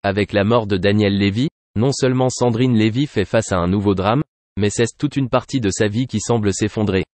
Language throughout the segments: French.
Avec la mort de Daniel Lévy, non seulement Sandrine Lévy fait face à un nouveau drame, mais c'est toute une partie de sa vie qui semble s'effondrer.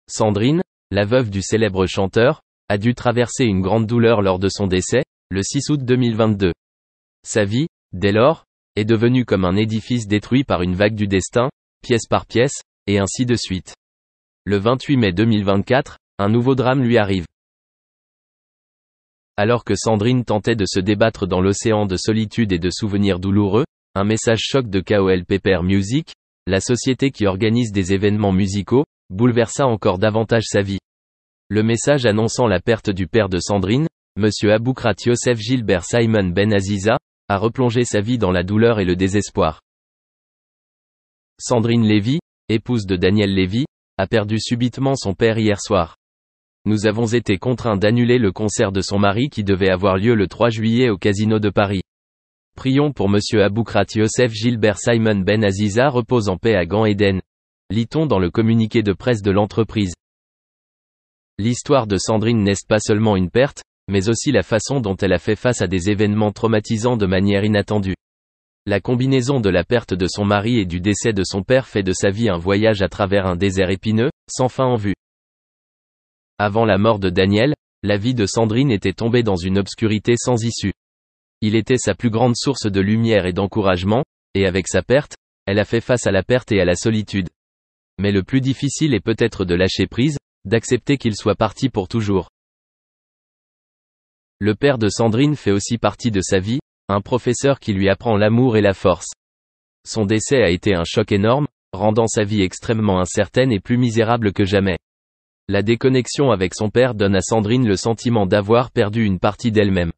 Sandrine, la veuve du célèbre chanteur, a dû traverser une grande douleur lors de son décès, le 6 août 2022. Sa vie, dès lors, est devenue comme un édifice détruit par une vague du destin, pièce par pièce, et ainsi de suite. Le 28 mai 2024, un nouveau drame lui arrive. Alors que Sandrine tentait de se débattre dans l'océan de solitude et de souvenirs douloureux, un message choc de KOL Pepper Music, la société qui organise des événements musicaux, bouleversa encore davantage sa vie. Le message annonçant la perte du père de Sandrine, Monsieur Aboukrat Youssef Gilbert Simon Ben Aziza, a replongé sa vie dans la douleur et le désespoir. Sandrine Lévy, épouse de Daniel Lévy, a perdu subitement son père hier soir. Nous avons été contraints d'annuler le concert de son mari qui devait avoir lieu le 3 juillet au Casino de Paris. Prions pour Monsieur Aboukrat Youssef Gilbert Simon Ben Aziza repose en paix à Gan Eden. Lit-on dans le communiqué de presse de l'entreprise. L'histoire de Sandrine n'est pas seulement une perte, mais aussi la façon dont elle a fait face à des événements traumatisants de manière inattendue. La combinaison de la perte de son mari et du décès de son père fait de sa vie un voyage à travers un désert épineux, sans fin en vue. Avant la mort de Daniel, la vie de Sandrine était tombée dans une obscurité sans issue. Il était sa plus grande source de lumière et d'encouragement, et avec sa perte, elle a fait face à la perte et à la solitude. Mais le plus difficile est peut-être de lâcher prise, d'accepter qu'il soit parti pour toujours. Le père de Sandrine fait aussi partie de sa vie, un professeur qui lui apprend l'amour et la force. Son décès a été un choc énorme, rendant sa vie extrêmement incertaine et plus misérable que jamais. La déconnexion avec son père donne à Sandrine le sentiment d'avoir perdu une partie d'elle-même.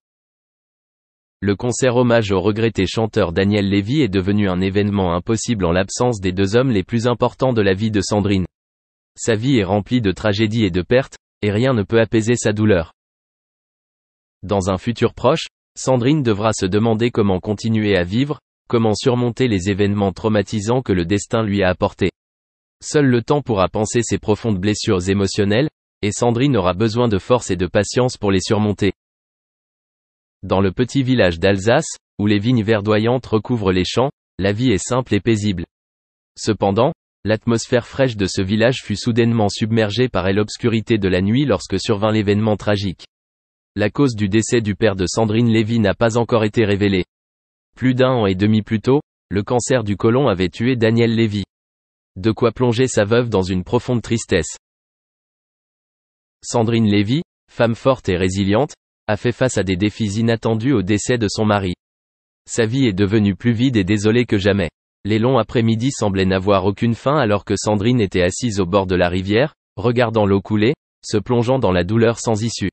Le concert hommage au regretté chanteur Daniel Lévy est devenu un événement impossible en l'absence des deux hommes les plus importants de la vie de Sandrine. Sa vie est remplie de tragédies et de pertes, et rien ne peut apaiser sa douleur. Dans un futur proche, Sandrine devra se demander comment continuer à vivre, comment surmonter les événements traumatisants que le destin lui a apportés. Seul le temps pourra panser ses profondes blessures émotionnelles, et Sandrine aura besoin de force et de patience pour les surmonter. Dans le petit village d'Alsace, où les vignes verdoyantes recouvrent les champs, la vie est simple et paisible. Cependant, l'atmosphère fraîche de ce village fut soudainement submergée par l'obscurité de la nuit lorsque survint l'événement tragique. La cause du décès du père de Sandrine Lévy n'a pas encore été révélée. Plus d'un an et demi plus tôt, le cancer du côlon avait tué Daniel Lévy. De quoi plonger sa veuve dans une profonde tristesse. Sandrine Lévy, femme forte et résiliente, a fait face à des défis inattendus au décès de son mari. Sa vie est devenue plus vide et désolée que jamais. Les longs après-midi semblaient n'avoir aucune fin alors que Sandrine était assise au bord de la rivière, regardant l'eau couler, se plongeant dans la douleur sans issue.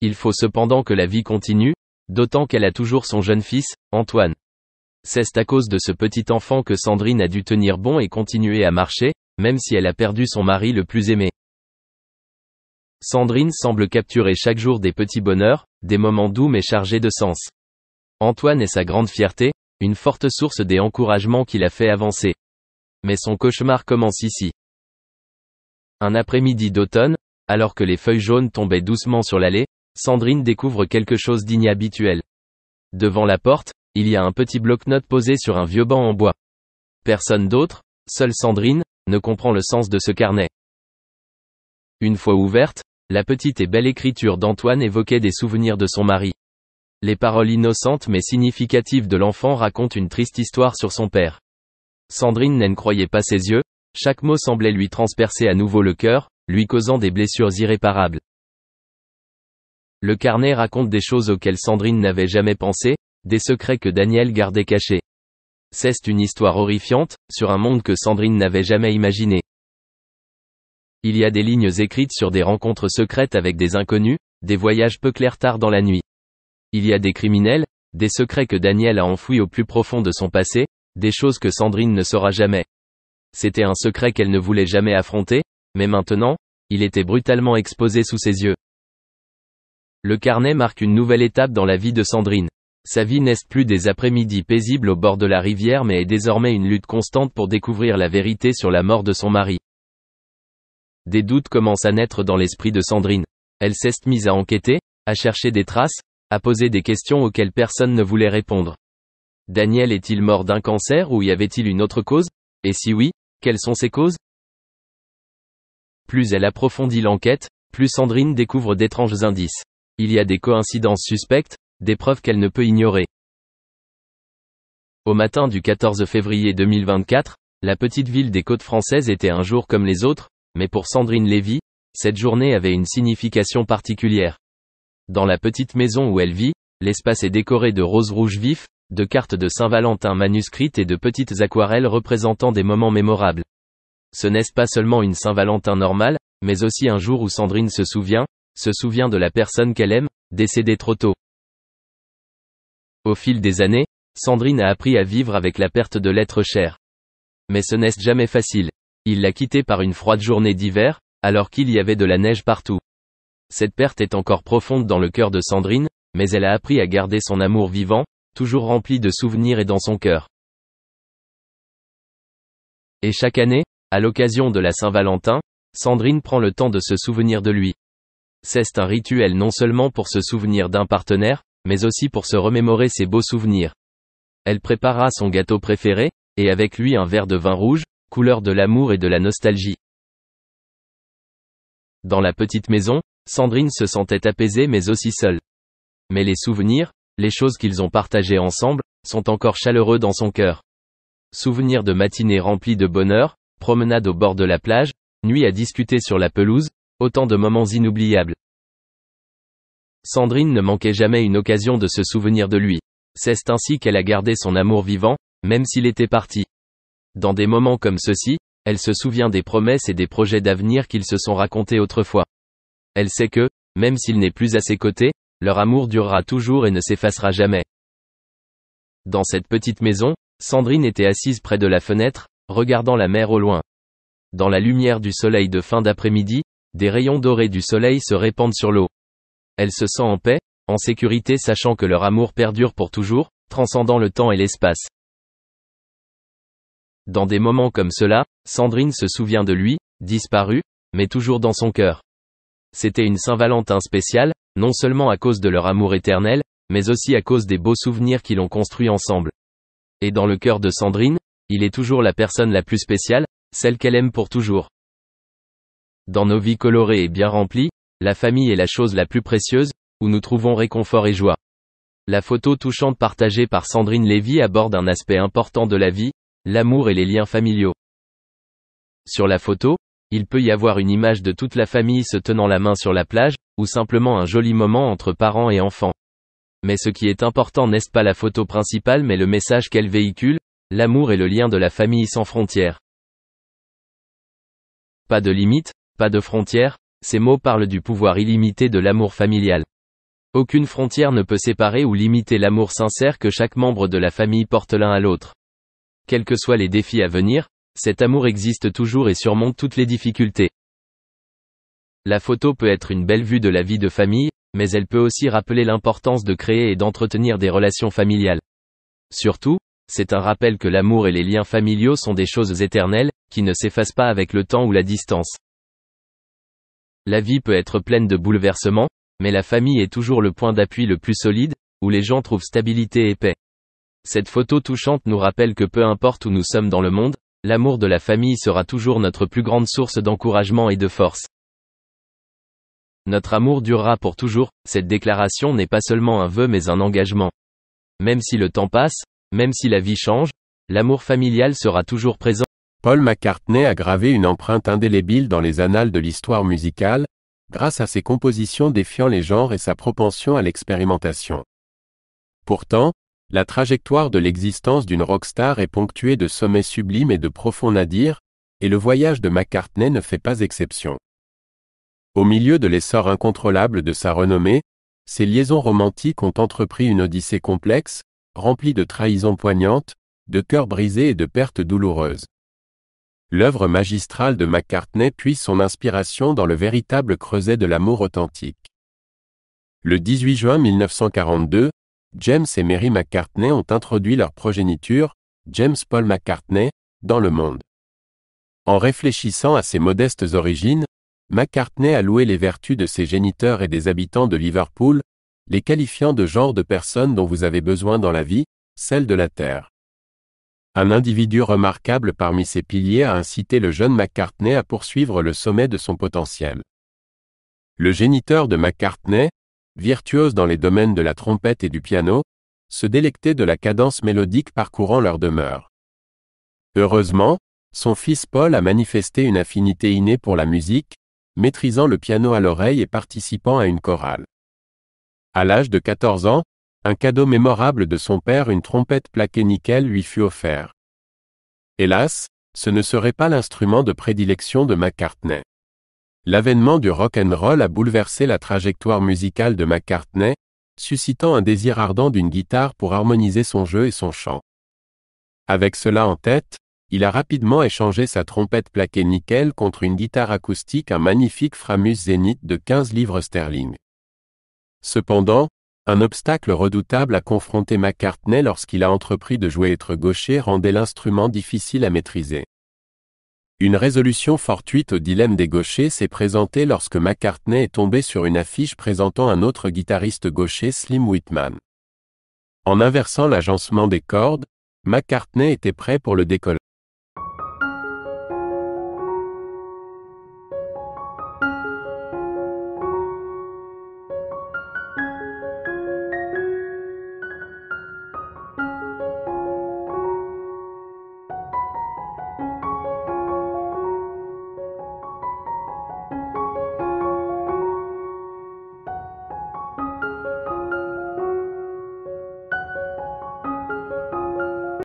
Il faut cependant que la vie continue, d'autant qu'elle a toujours son jeune fils, Antoine. C'est à cause de ce petit enfant que Sandrine a dû tenir bon et continuer à marcher, même si elle a perdu son mari le plus aimé. Sandrine semble capturer chaque jour des petits bonheurs, des moments doux mais chargés de sens. Antoine est sa grande fierté, une forte source d'encouragement qui l'a fait avancer. Mais son cauchemar commence ici. Un après-midi d'automne, alors que les feuilles jaunes tombaient doucement sur l'allée, Sandrine découvre quelque chose d'inhabituel. Devant la porte, il y a un petit bloc-notes posé sur un vieux banc en bois. Personne d'autre, seule Sandrine, ne comprend le sens de ce carnet. Une fois ouverte, la petite et belle écriture d'Antoine évoquait des souvenirs de son mari. Les paroles innocentes mais significatives de l'enfant racontent une triste histoire sur son père. Sandrine n'en croyait pas ses yeux, chaque mot semblait lui transpercer à nouveau le cœur, lui causant des blessures irréparables. Le carnet raconte des choses auxquelles Sandrine n'avait jamais pensé, des secrets que Daniel gardait cachés. C'est une histoire horrifiante, sur un monde que Sandrine n'avait jamais imaginé. Il y a des lignes écrites sur des rencontres secrètes avec des inconnus, des voyages peu clairs tard dans la nuit. Il y a des criminels, des secrets que Daniel a enfouis au plus profond de son passé, des choses que Sandrine ne saura jamais. C'était un secret qu'elle ne voulait jamais affronter, mais maintenant, il était brutalement exposé sous ses yeux. Le carnet marque une nouvelle étape dans la vie de Sandrine. Sa vie n'est plus des après-midi paisibles au bord de la rivière mais est désormais une lutte constante pour découvrir la vérité sur la mort de son mari. Des doutes commencent à naître dans l'esprit de Sandrine. Elle s'est mise à enquêter, à chercher des traces, à poser des questions auxquelles personne ne voulait répondre. Daniel est-il mort d'un cancer ou y avait-il une autre cause? Et si oui, quelles sont ces causes? Plus elle approfondit l'enquête, plus Sandrine découvre d'étranges indices. Il y a des coïncidences suspectes, des preuves qu'elle ne peut ignorer. Au matin du 14 février 2024, la petite ville des côtes françaises était un jour comme les autres, mais pour Sandrine Lévy, cette journée avait une signification particulière. Dans la petite maison où elle vit, l'espace est décoré de roses rouges vifs, de cartes de Saint-Valentin manuscrites et de petites aquarelles représentant des moments mémorables. Ce n'est pas seulement une Saint-Valentin normale, mais aussi un jour où Sandrine se souvient de la personne qu'elle aime, décédée trop tôt. Au fil des années, Sandrine a appris à vivre avec la perte de l'être cher. Mais ce n'est jamais facile. Il l'a quittée par une froide journée d'hiver, alors qu'il y avait de la neige partout. Cette perte est encore profonde dans le cœur de Sandrine, mais elle a appris à garder son amour vivant, toujours rempli de souvenirs et dans son cœur. Et chaque année, à l'occasion de la Saint-Valentin, Sandrine prend le temps de se souvenir de lui. C'est un rituel non seulement pour se souvenir d'un partenaire, mais aussi pour se remémorer ses beaux souvenirs. Elle préparera son gâteau préféré, et avec lui un verre de vin rouge, couleur de l'amour et de la nostalgie. Dans la petite maison, Sandrine se sentait apaisée mais aussi seule. Mais les souvenirs, les choses qu'ils ont partagées ensemble, sont encore chaleureux dans son cœur. Souvenirs de matinées remplies de bonheur, promenades au bord de la plage, nuits à discuter sur la pelouse, autant de moments inoubliables. Sandrine ne manquait jamais une occasion de se souvenir de lui. C'est ainsi qu'elle a gardé son amour vivant, même s'il était parti. Dans des moments comme ceux-ci, elle se souvient des promesses et des projets d'avenir qu'ils se sont racontés autrefois. Elle sait que, même s'il n'est plus à ses côtés, leur amour durera toujours et ne s'effacera jamais. Dans cette petite maison, Sandrine était assise près de la fenêtre, regardant la mer au loin. Dans la lumière du soleil de fin d'après-midi, des rayons dorés du soleil se répandent sur l'eau. Elle se sent en paix, en sécurité sachant que leur amour perdure pour toujours, transcendant le temps et l'espace. Dans des moments comme cela, Sandrine se souvient de lui, disparu, mais toujours dans son cœur. C'était une Saint-Valentin spéciale, non seulement à cause de leur amour éternel, mais aussi à cause des beaux souvenirs qu'ils ont construits ensemble. Et dans le cœur de Sandrine, il est toujours la personne la plus spéciale, celle qu'elle aime pour toujours. Dans nos vies colorées et bien remplies, la famille est la chose la plus précieuse, où nous trouvons réconfort et joie. La photo touchante partagée par Sandrine Lévy aborde un aspect important de la vie, l'amour et les liens familiaux. Sur la photo, il peut y avoir une image de toute la famille se tenant la main sur la plage, ou simplement un joli moment entre parents et enfants. Mais ce qui est important n'est pas la photo principale mais le message qu'elle véhicule, l'amour et le lien de la famille sans frontières. Pas de limite, pas de frontières, ces mots parlent du pouvoir illimité de l'amour familial. Aucune frontière ne peut séparer ou limiter l'amour sincère que chaque membre de la famille porte l'un à l'autre. Quels que soient les défis à venir, cet amour existe toujours et surmonte toutes les difficultés. La photo peut être une belle vue de la vie de famille, mais elle peut aussi rappeler l'importance de créer et d'entretenir des relations familiales. Surtout, c'est un rappel que l'amour et les liens familiaux sont des choses éternelles, qui ne s'effacent pas avec le temps ou la distance. La vie peut être pleine de bouleversements, mais la famille est toujours le point d'appui le plus solide, où les gens trouvent stabilité et paix. Cette photo touchante nous rappelle que peu importe où nous sommes dans le monde, l'amour de la famille sera toujours notre plus grande source d'encouragement et de force. Notre amour durera pour toujours, cette déclaration n'est pas seulement un vœu mais un engagement. Même si le temps passe, même si la vie change, l'amour familial sera toujours présent. Paul McCartney a gravé une empreinte indélébile dans les annales de l'histoire musicale, grâce à ses compositions défiant les genres et sa propension à l'expérimentation. Pourtant, la trajectoire de l'existence d'une rockstar est ponctuée de sommets sublimes et de profonds nadirs, et le voyage de McCartney ne fait pas exception. Au milieu de l'essor incontrôlable de sa renommée, ses liaisons romantiques ont entrepris une odyssée complexe, remplie de trahisons poignantes, de cœurs brisés et de pertes douloureuses. L'œuvre magistrale de McCartney puise son inspiration dans le véritable creuset de l'amour authentique. Le 18 juin 1942, James et Mary McCartney ont introduit leur progéniture, James Paul McCartney, dans le monde. En réfléchissant à ses modestes origines, McCartney a loué les vertus de ses géniteurs et des habitants de Liverpool, les qualifiant de genre de personne dont vous avez besoin dans la vie, celle de la Terre. Un individu remarquable parmi ces piliers a incité le jeune McCartney à poursuivre le sommet de son potentiel. Le géniteur de McCartney, virtuose dans les domaines de la trompette et du piano, se délectait de la cadence mélodique parcourant leur demeure. Heureusement, son fils Paul a manifesté une affinité innée pour la musique, maîtrisant le piano à l'oreille et participant à une chorale. À l'âge de 14 ans, un cadeau mémorable de son père, une trompette plaquée nickel, lui fut offert. Hélas, ce ne serait pas l'instrument de prédilection de McCartney. L'avènement du rock and roll a bouleversé la trajectoire musicale de McCartney, suscitant un désir ardent d'une guitare pour harmoniser son jeu et son chant. Avec cela en tête, il a rapidement échangé sa trompette plaquée nickel contre une guitare acoustique, un magnifique Framus Zenith de 15 livres sterling. Cependant, un obstacle redoutable a confronté McCartney lorsqu'il a entrepris de jouer être gaucher rendait l'instrument difficile à maîtriser. Une résolution fortuite au dilemme des gauchers s'est présentée lorsque McCartney est tombé sur une affiche présentant un autre guitariste gaucher, Slim Whitman. En inversant l'agencement des cordes, McCartney était prêt pour le décollage.